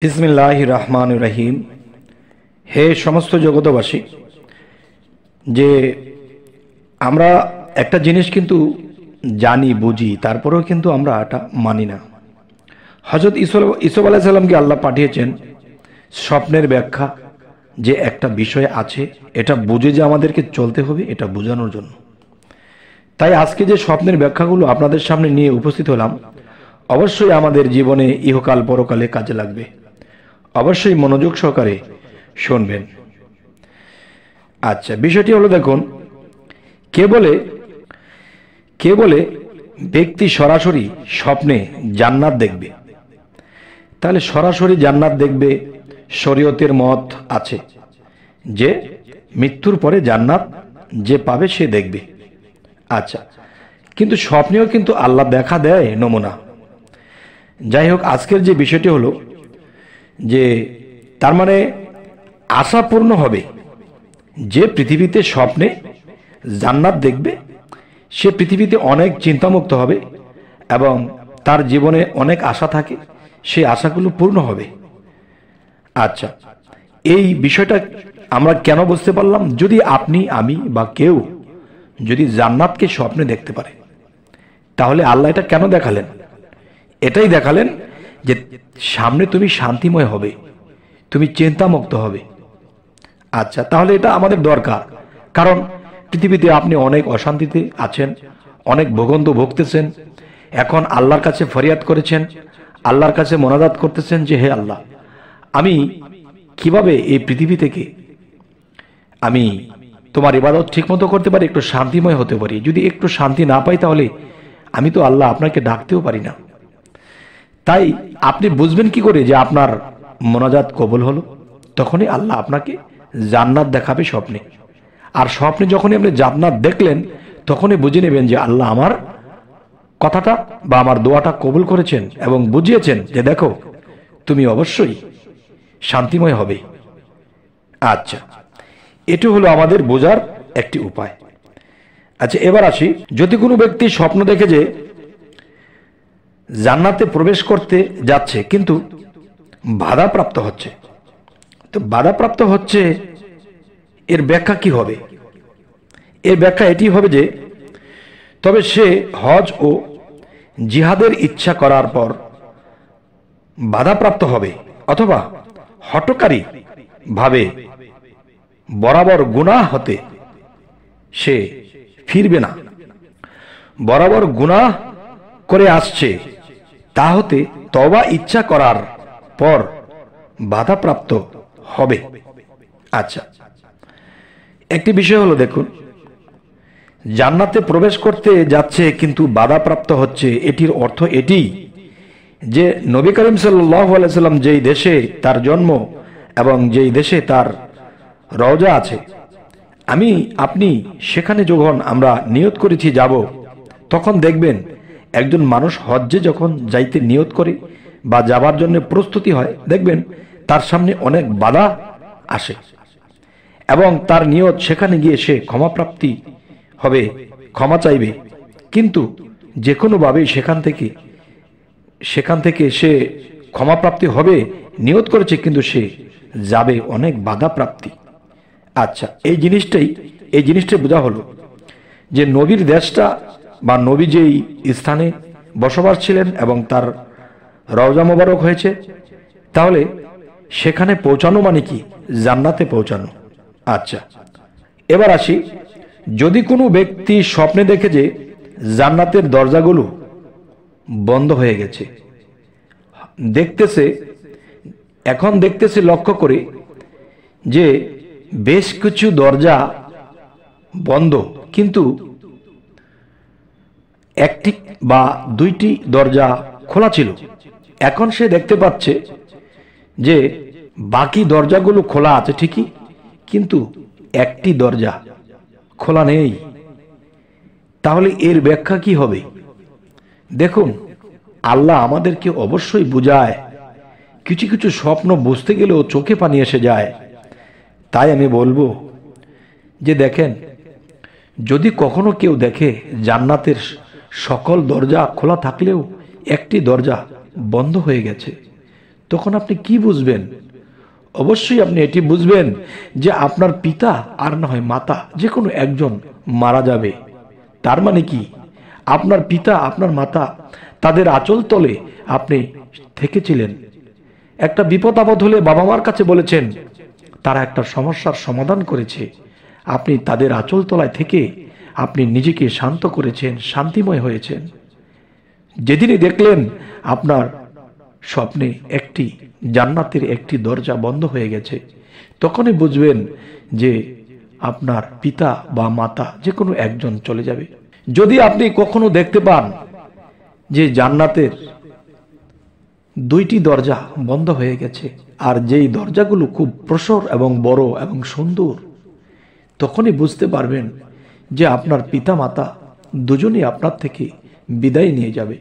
বিসমিল্লাহির রহমানির রহিম। হে সমস্ত জগতবাসী, যে আমরা একটা জিনিস কিন্তু জানি বুঝি, তারপরেও কিন্তু আমরা এটা মানি না। হযরত ইউসুফ আলাইহিস সালামকে আল্লাহ পাঠিয়েছেন স্বপ্নের ব্যাখ্যা, যে একটা বিষয় আছে, এটা বুঝে যে আমাদেরকে চলতে হবে, এটা বোঝানোর জন্য। তাই আজকে যে স্বপ্নের ব্যাখ্যাগুলো আপনাদের সামনে নিয়ে উপস্থিত হলাম, অবশ্যই আমাদের জীবনে ইহকাল পরকালে কাজে লাগবে। অবশ্যই মনোযোগ সহকারে শুনবেন। আচ্ছা, বিষয়টি হলো, দেখুন, কে বলে ব্যক্তি সরাসরি স্বপ্নে জান্নাত দেখবে। তাহলে সরাসরি জান্নাত দেখবে, শরীয়তের মত আছে যে মৃত্যুর পরে জান্নাত যে পাবে সে দেখবে। আচ্ছা, কিন্তু স্বপ্নেও কিন্তু আল্লাহ দেখা দেয় নমুনা। যাই হোক, আজকের যে বিষয়টি হলো যে তার মানে আশা পূর্ণ হবে, যে পৃথিবীতে স্বপ্নে জান্নাত দেখবে সে পৃথিবীতে অনেক চিন্তামুক্ত হবে এবং তার জীবনে অনেক আশা থাকে, সেই আশাগুলো পূর্ণ হবে। আচ্ছা, এই বিষয়টা আমরা কেন বুঝতে পারলাম? যদি আপনি, আমি বা কেউ যদি জান্নাতকে স্বপ্নে দেখতে পারে, তাহলে আল্লাহ এটা কেন দেখালেন? এটাই দেখালেন যে সামনে তুমি শান্তিময় হবে, তুমি চিন্তামুক্ত হবে। আচ্ছা, তাহলে এটা আমাদের দরকার, কারণ পৃথিবীতে আপনি অনেক অশান্তিতে আছেন, অনেক ভোগান্তি ভুগতেছেন। এখন আল্লাহর কাছে ফরিয়াদ করেছেন, আল্লাহর কাছে মোনাজাত করতেছেন যে হে আল্লাহ, আমি কিভাবে এই পৃথিবী থেকে আমি তোমার ইবাদত ঠিকমতো করতে পারি, একটু শান্তিময় হতে পারি। যদি একটু শান্তি না পাই, তাহলে আমি তো আল্লাহ আপনাকে ডাকতেও পারি না। তাই আপনি বুঝবেন কি করে যে আপনার মোনাজাত কবুল হলো? তখনই আল্লাহ আপনাকে জান্নাত দেখাবে স্বপ্নে। আর স্বপ্নে যখনই আপনি জান্নাত দেখলেন, তখনই বুঝে নেবেন যে আল্লাহ আমার কথাটা বা আমার দোয়াটা কবুল করেছেন এবং বুঝিয়েছেন যে দেখো, তুমি অবশ্যই শান্তিময় হবে। আচ্ছা, এটি হলো আমাদের বোঝার একটি উপায়। আচ্ছা, এবার আসি, যদি কোনো ব্যক্তি স্বপ্ন দেখে যে জান্নাতে প্রবেশ করতে যাচ্ছে কিন্তু বাধাপ্রাপ্ত হচ্ছে, তো বাধাপ্রাপ্ত হচ্ছে, এর ব্যাখ্যা কি হবে? এর ব্যাখ্যা এটি হবে যে তবে সে হজ ও জিহাদের ইচ্ছা করার পর বাধাপ্রাপ্ত হবে, অথবা হঠকারী ভাবে বরাবর গুনাহ হতে সে ফিরবে না। বরাবর গুনাহ করে আসছে, তা হতে তওবা ইচ্ছা করার পর বাধাপ্রাপ্ত হবে। আচ্ছা, একটি বিষয় হলো, দেখুন, জান্নাতে প্রবেশ করতে যাচ্ছে কিন্তু বাধাপ্রাপ্ত হচ্ছে, এটির অর্থ এটি যে নবী করিম সাল্লাল্লাহু আলাইহি সাল্লাম যেই দেশে তার জন্ম এবং যেই দেশে তার রওজা আছে, আমি আপনি সেখানে যখন আমরা নিয়ত করেছি যাব, তখন দেখবেন একজন মানুষ হজ্জে যখন যাইতে নিয়ত করে বা যাবার জন্য প্রস্তুতি হয়, দেখবেন তার সামনে অনেক বাধা আসে এবং তার নিয়ত সেখানে গিয়ে সে ক্ষমাপ্রাপ্তি হবে, ক্ষমা চাইবে, কিন্তু যে কোনোভাবেই সেখান থেকে সে ক্ষমাপ্রাপ্তি হবে নিয়ত করেছে, কিন্তু সে যাবে অনেক বাধা প্রাপ্তি। আচ্ছা, এই জিনিসটা বোঝা হলো যে নবীর দেশটা বা নবী যেই স্থানে বসবাস ছিলেন এবং তার রওজা মোবারক হয়েছে, তাহলে সেখানে পৌঁছানো মানে কি? জান্নাতে পৌঁছানো। আচ্ছা, এবার আসি, যদি কোনো ব্যক্তি স্বপ্নে দেখে যে জান্নাতের দরজাগুলো বন্ধ হয়ে গেছে, দেখতেছে লক্ষ্য করে যে বেশ কিছু দরজা বন্ধ, কিন্তু একটি বা দুইটি দরজা খোলা ছিল। এখন সে দেখতে পাচ্ছে যে বাকি দরজাগুলো খোলা আছে ঠিকই, কিন্তু একটি দরজা খোলা নেই। তাহলে এর ব্যাখ্যা কি হবে? দেখুন, আল্লাহ আমাদেরকে অবশ্যই বুঝায়, কিছু কিছু স্বপ্ন বুঝতে গেলেও চোখে পানি এসে যায়। তাই আমি বলবো যে দেখেন, যদি কখনো কেউ দেখে জান্নাতের সকল দরজা খোলা থাকলেও একটি দরজা বন্ধ হয়ে গেছে, তখন আপনি কি বুঝবেন? অবশ্যই আপনি এটি বুঝবেন যে আপনার পিতা আর না হয় মাতা যে কোনো একজন মারা যাবে। তার মানে কি, আপনার পিতা আপনার মাতা তাদের আঁচল তলে আপনি থেকেছিলেন। একটা বিপদ আপদ হলে বাবা মার কাছে বলেছেন, তারা একটা সমস্যার সমাধান করেছে, আপনি তাদের আঁচল তলায় থেকে আপনি নিজেকে শান্ত করেছেন, শান্তিময় হয়েছেন। যেদিনই দেখলেন আপনার স্বপ্নে একটি জান্নাতের একটি দরজা বন্ধ হয়ে গেছে, তখনই বুঝবেন যে আপনার পিতা বা মাতা যে কোনো একজন চলে যাবে। যদি আপনি কখনো দেখতে পান যে জান্নাতের দুইটি দরজা বন্ধ হয়ে গেছে, আর যেই দরজাগুলো খুব প্রশস্ত এবং বড় এবং সুন্দর, তখনই বুঝতে পারবেন যে আপনার পিতা মাতা দুজনই আপনার থেকে বিদায় নিয়ে যাবে।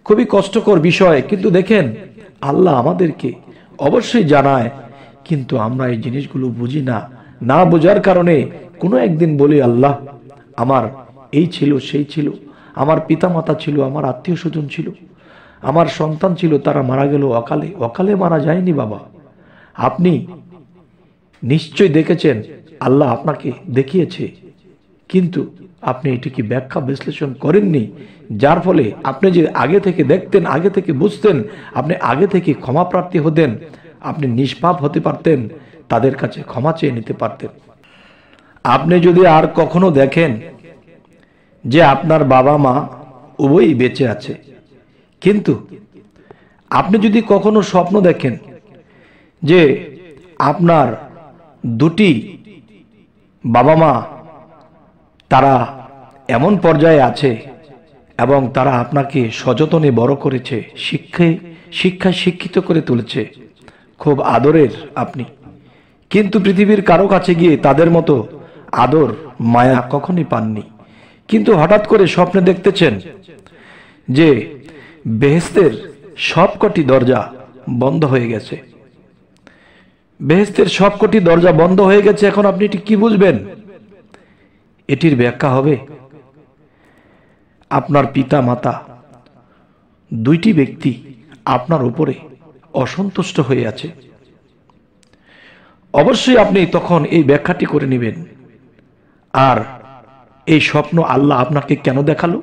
খুবই কষ্টকর বিষয়, কিন্তু দেখেন আল্লাহ আমাদেরকে অবশ্যই জানায়, কিন্তু আমরা এই জিনিসগুলো বুঝি না। না বোঝার কারণে কোনো একদিন বলি, আল্লাহ আমার এই ছিল সেই ছিল, আমার পিতা মাতা ছিল, আমার আত্মীয় স্বজন ছিল, আমার সন্তান ছিল, তারা মারা গেল অকালে। অকালে মারা যায়নি বাবা, আপনি নিশ্চয় দেখেছেন, আল্লাহ আপনাকে দেখিয়েছে, কিন্তু আপনি এটিকে ব্যাখ্যা বিশ্লেষণ করেননি। যার ফলে আপনি যে আগে থেকে দেখতেন, আগে থেকে বুঝতেন, আপনি আগে থেকে ক্ষমা প্রার্থী হতেন, আপনি নিষ্পাপ হতে পারতেন, তাদের কাছে ক্ষমা চেয়ে নিতে পারতেন। আপনি যদি আর কখনো দেখেন যে আপনার বাবা মা উভয়ই বেঁচে আছে, কিন্তু আপনি যদি কখনো স্বপ্ন দেখেন যে আপনার দুটি বাবা মা তারা এমন পর্যায়ে আছে এবং তারা আপনাকে সযত্নে বড় করেছে, শিক্ষায় শিক্ষিত করে তুলেছে, খুব আদরের আপনি, কিন্তু পৃথিবীর কারো কাছে গিয়ে তাদের মতো আদর মায়া কখনই পাননি, কিন্তু হঠাৎ করে স্বপ্নে দেখতেছেন যে বেহেশতের সবকটি দরজা বন্ধ হয়ে গেছে, বেহেশতের সবকটি দরজা বন্ধ হয়ে গেছে। এখন আপনি এটি কি বুঝবেন? এটির ব্যাখ্যা হবে আপনার পিতা মাতা দুইটি ব্যক্তি আপনার উপরে অসন্তুষ্ট হয়ে আছে। অবশ্যই আপনি তখন এই ব্যাখ্যাটি করে নেবেন। আর এই স্বপ্ন আল্লাহ আপনাকে কেন দেখালো?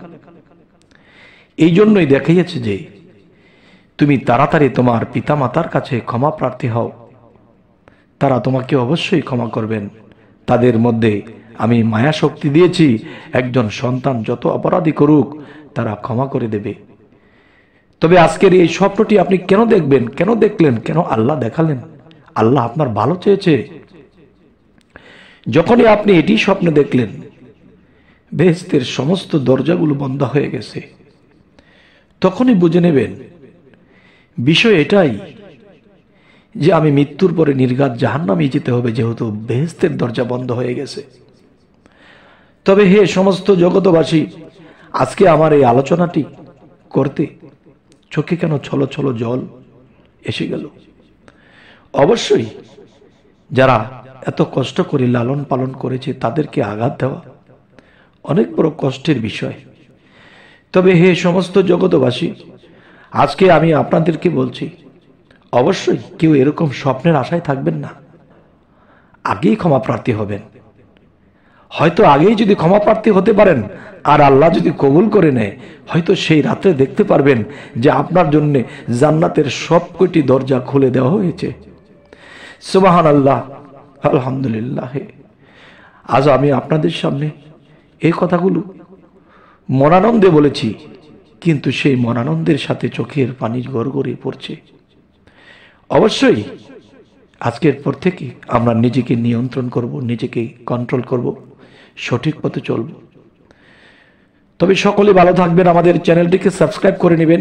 এই জন্যই দেখাইয়াছে যে তুমি তাড়াতাড়ি তোমার পিতা মাতার কাছে ক্ষমা প্রার্থী হও, তারা তোমাকে অবশ্যই ক্ষমা করবেন। তাদের মধ্যে আমি মায়া শক্তি দিয়েছি, একজন সন্তান যত অপরাধী করুক তারা ক্ষমা করে দেবে। তবে আজকের এই স্বপ্নটি আপনি কেন দেখবেন, কেন দেখলেন, কেন আল্লাহ দেখালেন? আল্লাহ আপনার ভালো চেয়েছে। যখনই আপনি এটি স্বপ্নে দেখলেন বেহেশতের সমস্ত দরজাগুলো বন্ধ হয়ে গেছে, তখনই বুঝে নেবেন বিষয় এটাই যে আমি মৃত্যুর পরে নির্ঘাত জাহান্নামে যেতে হবে, যেহেতু বেহেশতের দরজা বন্ধ হয়ে গেছে। তবে হে সমস্ত জগতবাসী, আজকে আমার এই আলোচনাটি করতে চোখে কেন ছলো ছলো জল এসে গেল? অবশ্যই যারা এত কষ্ট করে লালন পালন করেছে তাদেরকে আঘাত দেওয়া অনেক বড় কষ্টের বিষয়। তবে হে সমস্ত জগতবাসী, আজকে আমি আপনাদেরকে বলছি, অবশ্যই কেউ এরকম স্বপ্নের আশায় থাকবেন না, আগেই ক্ষমা প্রার্থী হবেন। হয়তো আগেই যদি ক্ষমা প্রার্থী হতে পারেন আর আল্লাহ যদি কবুল করে নেয়, হয়তো সেই রাত্রে দেখতে পারবেন যে আপনার জন্য জান্নাতের সবকটি দরজা খুলে দেওয়া হয়েছে। সুবহানাল্লাহ, আলহামদুলিল্লাহ। আজ আমি আপনাদের সামনে এই কথাগুলো মনানন্দে বলেছি, কিন্তু সেই মনানন্দের সাথে চোখের পানি গড়গড়িয়ে পড়ছে। অবশ্যই আজকের পর থেকে আমরা নিজেকে নিয়ন্ত্রণ করব, নিজেকে কন্ট্রোল করব, সঠিক পথে চলব। তবে সকলে ভালো থাকবেন, আমাদের চ্যানেলটিকে সাবস্ক্রাইব করে নেবেন,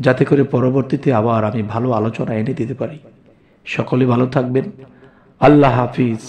যাতে করে পরবর্তীতে আবার আমি ভালো আলোচনা এনে দিতে পারি। সকলে ভালো থাকবেন। আল্লাহ হাফিজ।